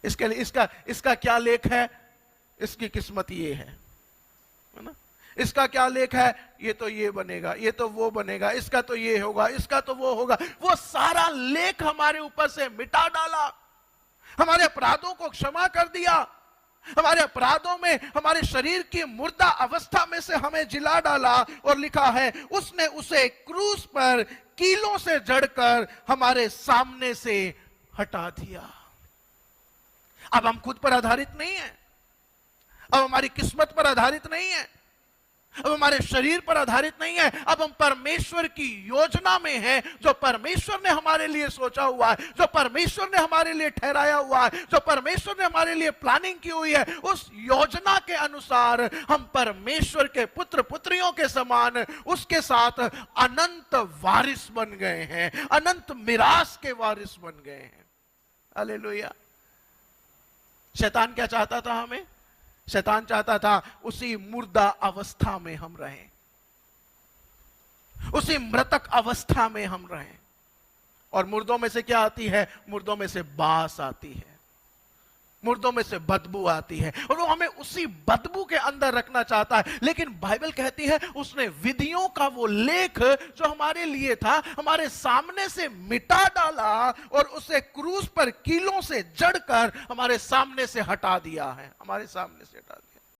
इसके लिए इसका क्या लेख है? इसकी किस्मत ये है ना? इसका क्या लेख है? ये तो ये बनेगा, ये तो वो बनेगा, इसका तो ये होगा, इसका तो वो होगा। वो सारा लेख हमारे ऊपर से मिटा डाला, हमारे अपराधों को क्षमा कर दिया, हमारे अपराधों में हमारे शरीर की मुर्दा अवस्था में से हमें जिला डाला, और लिखा है उसने उसे क्रूस पर कीलों से जड़कर हमारे सामने से हटा दिया। अब हम खुद पर आधारित नहीं है, अब हमारी किस्मत पर आधारित नहीं है, अब हमारे शरीर पर आधारित नहीं है, अब हम परमेश्वर की योजना में हैं। जो परमेश्वर ने हमारे लिए सोचा हुआ है, जो परमेश्वर ने हमारे लिए ठहराया हुआ है, जो परमेश्वर ने हमारे लिए प्लानिंग की हुई है, उस योजना के अनुसार हम परमेश्वर के पुत्र पुत्रियों के समान उसके साथ अनंत वारिस बन गए हैं, अनंत मिरास के वारिस बन गए हैं। हालेलुया। शैतान क्या चाहता था हमें? शैतान चाहता था उसी मुर्दा अवस्था में हम रहें, उसी मृतक अवस्था में हम रहें। और मुर्दों में से क्या आती है? मुर्दों में से बास आती है, मुर्दों में से बदबू आती है, और वो हमें उसी बदबू के अंदर रखना चाहता है। लेकिन बाइबल कहती है उसने विधियों का वो लेख जो हमारे लिए था हमारे सामने से मिटा डाला, और उसे क्रूस पर कीलों से जड़कर हमारे सामने से हटा दिया है, हमारे सामने से हटा दिया।